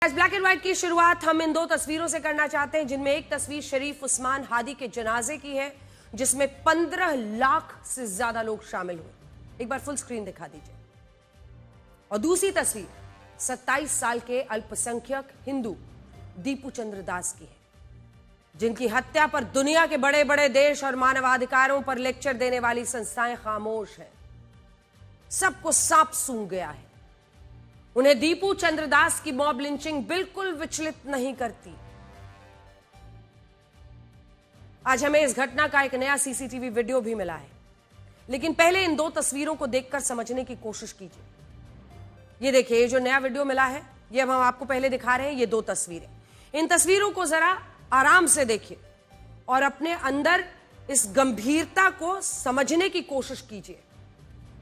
आज black and white की शुरुआत हम इन दो तस्वीरों से करना चाहते हैं, जिनमें एक तस्वीर शरीफ उस्मान हादी के जनाजे की है, जिसमें 15 लाख से ज्यादा लोग शामिल हुए। एक बार फुल स्क्रीन दिखा दीजिए। और दूसरी तस्वीर 27 साल के अल्पसंख्यक हिंदू दीपू चंद्र दास की है, जिनकी हत्या पर दुनिया के बड़े बड़े देश और मानवाधिकारों पर लेक्चर देने वाली संस्थाएं खामोश हैं। सबको सांप सूंघ गया है। उन्हें दीपू चंद्र दास की मॉब लिंचिंग बिल्कुल विचलित नहीं करती। आज हमें इस घटना का एक नया सीसीटीवी वीडियो भी मिला है, लेकिन पहले इन दो तस्वीरों को देखकर समझने की कोशिश कीजिए। ये देखिए, ये जो नया वीडियो मिला है, ये हम आपको पहले दिखा रहे हैं। ये दो तस्वीरें, इन तस्वीरों को जरा आराम से देखिए और अपने अंदर इस गंभीरता को समझने की कोशिश कीजिए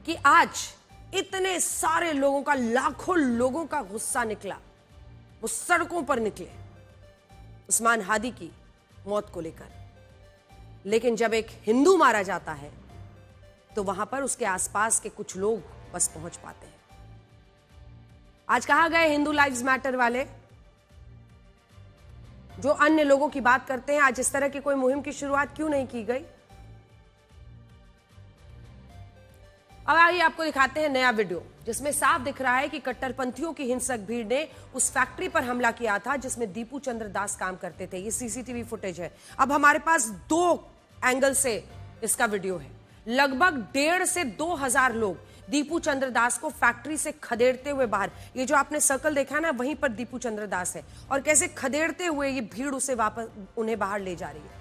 कि आज इतने सारे लोगों का, लाखों लोगों का गुस्सा निकला, वो सड़कों पर निकले उस्मान हादी की मौत को लेकर। लेकिन जब एक हिंदू मारा जाता है तो वहां पर उसके आसपास के कुछ लोग बस पहुंच पाते हैं। आज कहा गए हिंदू लाइव्स मैटर वाले जो अन्य लोगों की बात करते हैं, आज इस तरह की कोई मुहिम की शुरुआत क्यों नहीं की गई? अब आइए आपको दिखाते हैं नया वीडियो, जिसमें साफ दिख रहा है कि कट्टरपंथियों की हिंसक भीड़ ने उस फैक्ट्री पर हमला किया था जिसमें दीपू चंद्र दास काम करते थे। ये सीसीटीवी फुटेज है। अब हमारे पास दो एंगल से इसका वीडियो है। लगभग 1,500 से 2,000 लोग दीपू चंद्र दास को फैक्ट्री से खदेड़ते हुए बाहर, ये जो आपने सर्कल देखा है ना, वहीं पर दीपू चंद्र दास है, और कैसे खदेड़ते हुए ये भीड़ उसे वापस उन्हें बाहर ले जा रही है।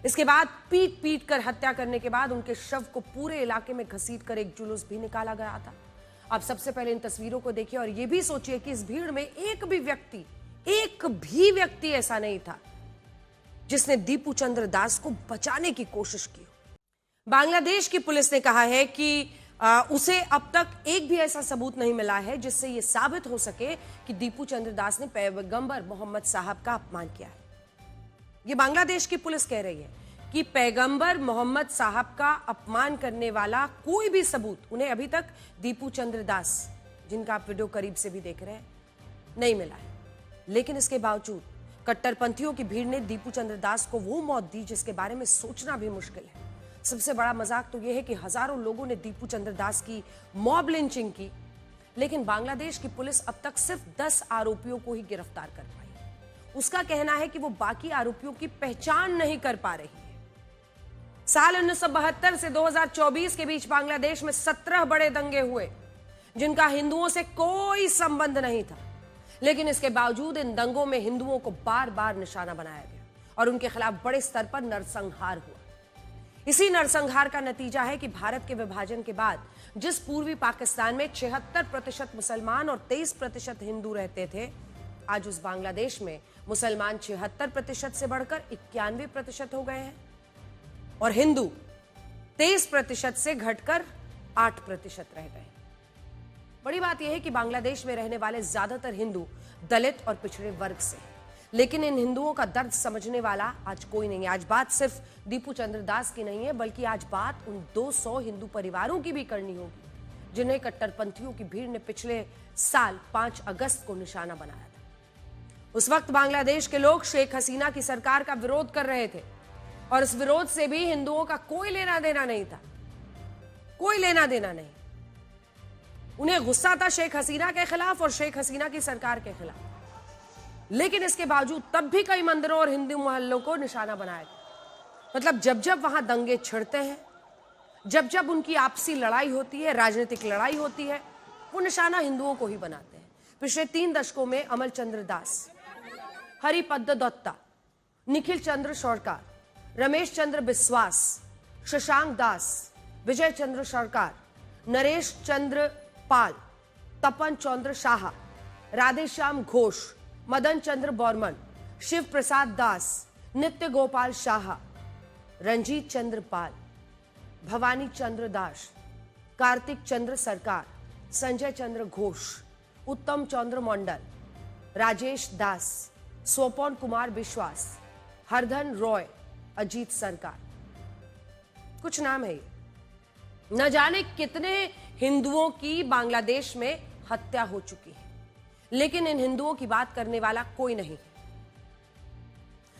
इसके बाद पीट पीट कर हत्या करने के बाद उनके शव को पूरे इलाके में घसीटकर एक जुलूस भी निकाला गया था। अब सबसे पहले इन तस्वीरों को देखिए और यह भी सोचिए कि इस भीड़ में एक भी व्यक्ति ऐसा नहीं था जिसने दीपू चंद्र दास को बचाने की कोशिश की। बांग्लादेश की पुलिस ने कहा है कि उसे अब तक एक भी ऐसा सबूत नहीं मिला है जिससे यह साबित हो सके कि दीपू चंद्र दास ने पैगंबर मोहम्मद साहब का अपमान किया है। ये बांग्लादेश की पुलिस कह रही है कि पैगंबर मोहम्मद साहब का अपमान करने वाला कोई भी सबूत उन्हें अभी तक दीपू चंद्र दास, जिनका आप वीडियो करीब से भी देख रहे हैं, नहीं मिला है। लेकिन इसके बावजूद कट्टरपंथियों की भीड़ ने दीपू चंद्र दास को वो मौत दी जिसके बारे में सोचना भी मुश्किल है। सबसे बड़ा मजाक तो यह है कि हजारों लोगों ने दीपू चंद्र दास की मॉब लिंचिंग की, लेकिन बांग्लादेश की पुलिस अब तक सिर्फ 10 आरोपियों को ही गिरफ्तार कर पाई। उसका कहना है कि वो बाकी आरोपियों की पहचान नहीं कर पा रही है। साल 1972 से 2024 के बीच बांग्लादेश में 17 बड़े दंगे हुए जिनका हिंदुओं से कोई संबंध नहीं था, लेकिन इसके बावजूद इन दंगों में हिंदुओं को बार बार निशाना बनाया गया और उनके खिलाफ बड़े स्तर पर नरसंहार हुआ। इसी नरसंहार का नतीजा है कि भारत के विभाजन के बाद जिस पूर्वी पाकिस्तान में 76% मुसलमान और 23% हिंदू रहते थे, आज उस बांग्लादेश में मुसलमान 76% से बढ़कर 91% हो गए हैं और हिंदू 23% से घटकर 8% रह गए। बड़ी बात यह है कि बांग्लादेश में रहने वाले ज्यादातर हिंदू दलित और पिछड़े वर्ग से हैं, लेकिन इन हिंदुओं का दर्द समझने वाला आज कोई नहीं है। आज बात सिर्फ दीपू चंद्र दास की नहीं है, बल्कि आज बात उन 200 हिंदू परिवारों की भी करनी होगी जिन्हें कट्टरपंथियों की भीड़ ने पिछले साल 5 अगस्त को निशाना बनाया था। उस वक्त बांग्लादेश के लोग शेख हसीना की सरकार का विरोध कर रहे थे और इस विरोध से भी हिंदुओं का कोई लेना देना नहीं था, कोई लेना देना नहीं। उन्हें गुस्सा था शेख हसीना के खिलाफ और शेख हसीना की सरकार के खिलाफ, लेकिन इसके बावजूद तब भी कई मंदिरों और हिंदू मोहल्लों को निशाना बनाया गया। मतलब जब जब वहां दंगे छिड़ते हैं, जब जब उनकी आपसी लड़ाई होती है, राजनीतिक लड़ाई होती है, वो निशाना हिंदुओं को ही बनाते हैं। पिछले 3 दशकों में अमल चंद्र दास, हरिपद दत्ता, निखिल चंद्र सरकार, रमेश चंद्र बिस्वास, शशांक दास, विजय चंद्र सरकार, नरेश चंद्र पाल, तपन चंद्र शाह, राधेश्याम घोष, मदन चंद्र बर्मन, शिव प्रसाद दास, नित्य गोपाल शाह, रंजीत चंद्र पाल, भवानी चंद्र दास, कार्तिक चंद्र सरकार, संजय चंद्र घोष, उत्तम चंद्र मंडल, राजेश दास, स्वपन कुमार विश्वास, हरधन रॉय, अजीत सरकार, कुछ नाम है ये। न जाने कितने हिंदुओं की बांग्लादेश में हत्या हो चुकी है, लेकिन इन हिंदुओं की बात करने वाला कोई नहीं है।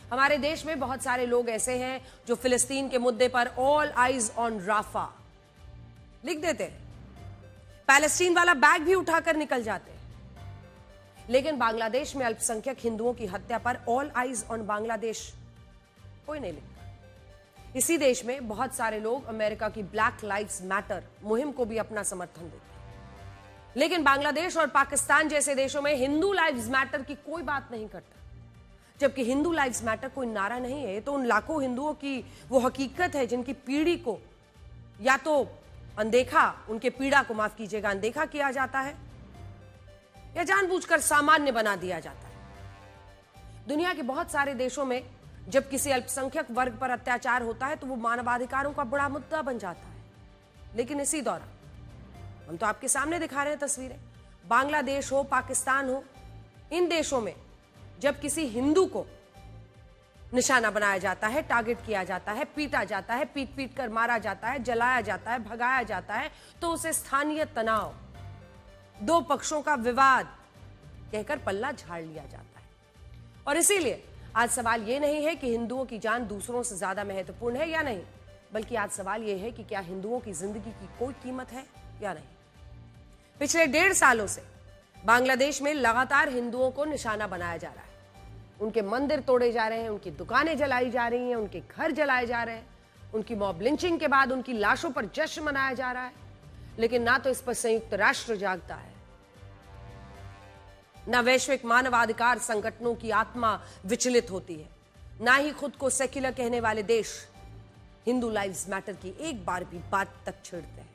हमारे देश में बहुत सारे लोग ऐसे हैं जो फिलिस्तीन के मुद्दे पर ऑल आइज ऑन राफा लिख देते हैं, पैलेस्टीन वाला बैग भी उठाकर निकल जाते हैं, लेकिन बांग्लादेश में अल्पसंख्यक हिंदुओं की हत्या पर ऑल आइज ऑन बांग्लादेश कोई नहीं लिखता। इसी देश में बहुत सारे लोग अमेरिका की ब्लैक लाइव्स मैटर मुहिम को भी अपना समर्थन देते हैं, लेकिन बांग्लादेश और पाकिस्तान जैसे देशों में हिंदू लाइव्स मैटर की कोई बात नहीं करता। जबकि हिंदू लाइव्स मैटर कोई नारा नहीं है, तो उन लाखों हिंदुओं की वो हकीकत है जिनकी पीढ़ी को या तो अनदेखा, उनके पीड़ा को माफ कीजिएगा अनदेखा किया जाता है या जानबूझकर सामान्य बना दिया जाता है। दुनिया के बहुत सारे देशों में जब किसी अल्पसंख्यक वर्ग पर अत्याचार होता है तो वो मानवाधिकारों का बड़ा मुद्दा बन जाता है, लेकिन इसी दौरान हम तो आपके सामने दिखा रहे हैं तस्वीरें, बांग्लादेश हो, पाकिस्तान हो, इन देशों में जब किसी हिंदू को निशाना बनाया जाता है, टारगेट किया जाता है, पीटा जाता है, पीट पीट कर मारा जाता है, जलाया जाता है, भगाया जाता है, तो उसे स्थानीय तनाव, दो पक्षों का विवाद कहकर पल्ला झाड़ लिया जाता है। और इसीलिए आज सवाल यह नहीं है कि हिंदुओं की जान दूसरों से ज्यादा महत्वपूर्ण है या नहीं, बल्कि आज सवाल यह है कि क्या हिंदुओं की जिंदगी की कोई कीमत है या नहीं। पिछले 1.5 सालों से बांग्लादेश में लगातार हिंदुओं को निशाना बनाया जा रहा है, उनके मंदिर तोड़े जा रहे हैं, उनकी दुकानें जलाई जा रही हैं, उनके घर जलाए जा रहे हैं, उनकी मॉब लिंचिंग के बाद उनकी लाशों पर जश्न मनाया जा रहा है, लेकिन ना तो इस पर संयुक्त राष्ट्र जागता है, ना वैश्विक मानवाधिकार संगठनों की आत्मा विचलित होती है, ना ही खुद को सेक्युलर कहने वाले देश हिंदू लाइव्स मैटर की एक बार भी बात तक छेड़ते हैं।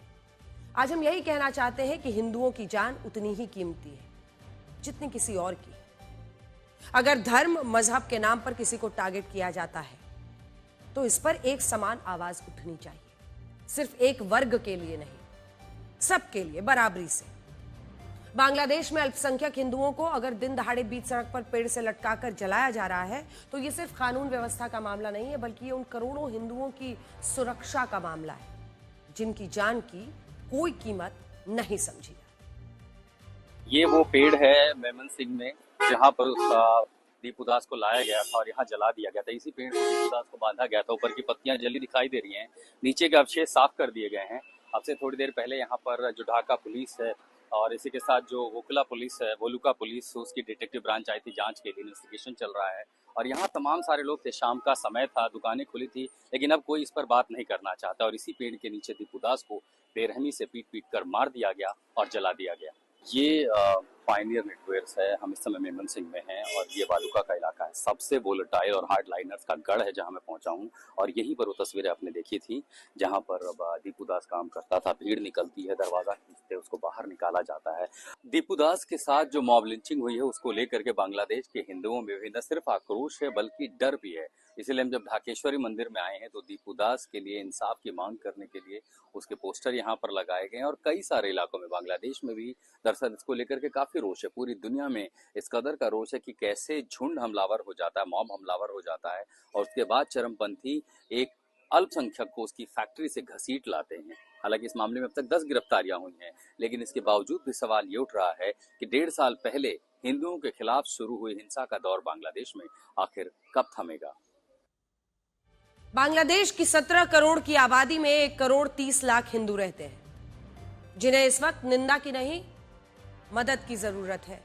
आज हम यही कहना चाहते हैं कि हिंदुओं की जान उतनी ही कीमती है जितनी किसी और की। अगर धर्म मजहब के नाम पर किसी को टारगेट किया जाता है तो इस पर एक समान आवाज उठनी चाहिए, सिर्फ एक वर्ग के लिए नहीं, सबके लिए बराबरी से। बांग्लादेश में अल्पसंख्यक हिंदुओं को अगर दिन दहाड़े बीच सड़क पर पेड़ से लटकाकर जलाया जा रहा है तो ये सिर्फ कानून व्यवस्था का मामला नहीं है, बल्कि ये उन करोड़ों हिंदुओं की सुरक्षा का मामला है जिनकी जान की कोई कीमत नहीं समझी। ये वो पेड़ है मेमन सिंह में जहाँ पर उसका दीपुदास को लाया गया था और यहाँ जला दिया गया था। इसी पेड़ से दीपुदास को बांधा गया था। ऊपर की पत्तियां जली दिखाई दे रही हैं, नीचे के अवशेष साफ कर दिए गए हैं। अब से थोड़ी देर पहले यहाँ पर जो ढाका पुलिस है और इसी के साथ जो वोकला पुलिस है, वोलुका पुलिस, उसकी डिटेक्टिव ब्रांच आई थी जांच के लिए, इन्वेस्टिगेशन चल रहा है। और यहाँ तमाम सारे लोग थे, शाम का समय था, दुकानें खुली थी, लेकिन अब कोई इस पर बात नहीं करना चाहता। और इसी पेड़ के नीचे दीपुदास को बेरहमी से पीट पीट कर मार दिया गया और जला दिया गया। ये पायनियर नेटवर्क्स है। हम इस समय मेमन सिंह में हैं और ये वालुका का इलाका है, सबसे वोलेटाइल और हार्ड लाइनर्स का गढ़ है जहां मैं पहुंचा हूं। और यहीं पर वो तस्वीरें आपने देखी थी जहां पर दीपुदास काम करता था। भीड़ निकलती है, दरवाजा खींचते, उसको बाहर निकाला जाता है। दीपुदास के साथ जो मॉब लिंचिंग हुई है उसको लेकर के बांग्लादेश के हिंदुओं में भी न सिर्फ आक्रोश है बल्कि डर भी है। इसलिए हम जब ढाकेश्वरी मंदिर में आए हैं तो दीपुदास के लिए इंसाफ की मांग करने के लिए उसके पोस्टर यहाँ पर लगाए गए हैं। और कई सारे इलाकों में बांग्लादेश में भी दरअसल इसको लेकर के काफी रोष है। पूरी दुनिया में इस कदर का रोष है कि कैसे झुंड हमलावर हो जाता है, मॉब हमलावर हो जाता है और उसके बाद चरमपंथी एक अल्पसंख्यक को उसकी फैक्ट्री से घसीट लाते हैं। हालांकि इस मामले में अब तक 10 गिरफ्तारियां हुई हैं, लेकिन इसके बावजूद भी सवाल ये उठ रहा है कि 1.5 साल पहले हिंदुओं के खिलाफ शुरू हुई हिंसा का दौर बांग्लादेश में आखिर कब थमेगा। बांग्लादेश की 17 करोड़ की आबादी में 1 करोड़ 30 लाख हिंदू रहते हैं, जिन्हें इस वक्त निंदा की नहीं मदद की जरूरत है।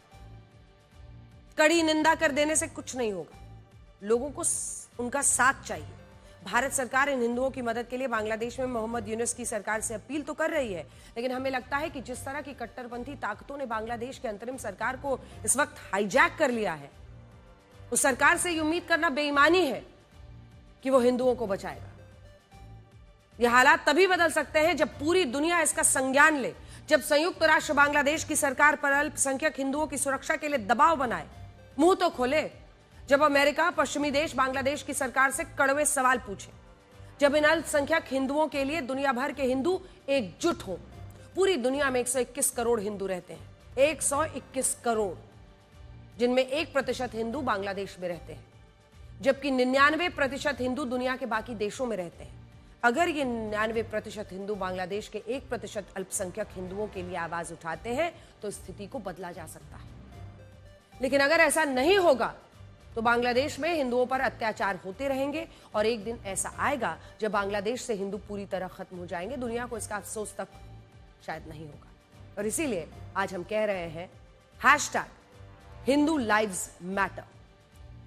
कड़ी निंदा कर देने से कुछ नहीं होगा, लोगों को उनका साथ चाहिए। भारत सरकार इन हिंदुओं की मदद के लिए बांग्लादेश में मोहम्मद यूनुस की सरकार से अपील तो कर रही है, लेकिन हमें लगता है कि जिस तरह की कट्टरपंथी ताकतों ने बांग्लादेश के अंतरिम सरकार को इस वक्त हाईजैक कर लिया है, उस सरकार से उम्मीद करना बेईमानी है कि वो हिंदुओं को बचाएगा। यह हालात तभी बदल सकते हैं जब पूरी दुनिया इसका संज्ञान ले, जब संयुक्त राष्ट्र बांग्लादेश की सरकार पर अल्पसंख्यक हिंदुओं की सुरक्षा के लिए दबाव बनाए, मुंह तो खोले, जब अमेरिका, पश्चिमी देश बांग्लादेश की सरकार से कड़वे सवाल पूछे, जब इन अल्पसंख्यक हिंदुओं के लिए दुनिया भर के हिंदू एकजुट हों। पूरी दुनिया में 121 करोड़ हिंदू रहते हैं, 121 करोड़, जिनमें 1% हिंदू बांग्लादेश में रहते हैं, जबकि 99% हिंदू दुनिया के बाकी देशों में रहते हैं। अगर ये 99% हिंदू बांग्लादेश के 1% अल्पसंख्यक हिंदुओं के लिए आवाज उठाते हैं तो स्थिति को बदला जा सकता है। लेकिन अगर ऐसा नहीं होगा तो बांग्लादेश में हिंदुओं पर अत्याचार होते रहेंगे और एक दिन ऐसा आएगा जब बांग्लादेश से हिंदू पूरी तरह खत्म हो जाएंगे। दुनिया को इसका अफसोस तक शायद नहीं होगा। और इसीलिए आज हम कह रहे हैं #हिंदू लाइव्स मैटर।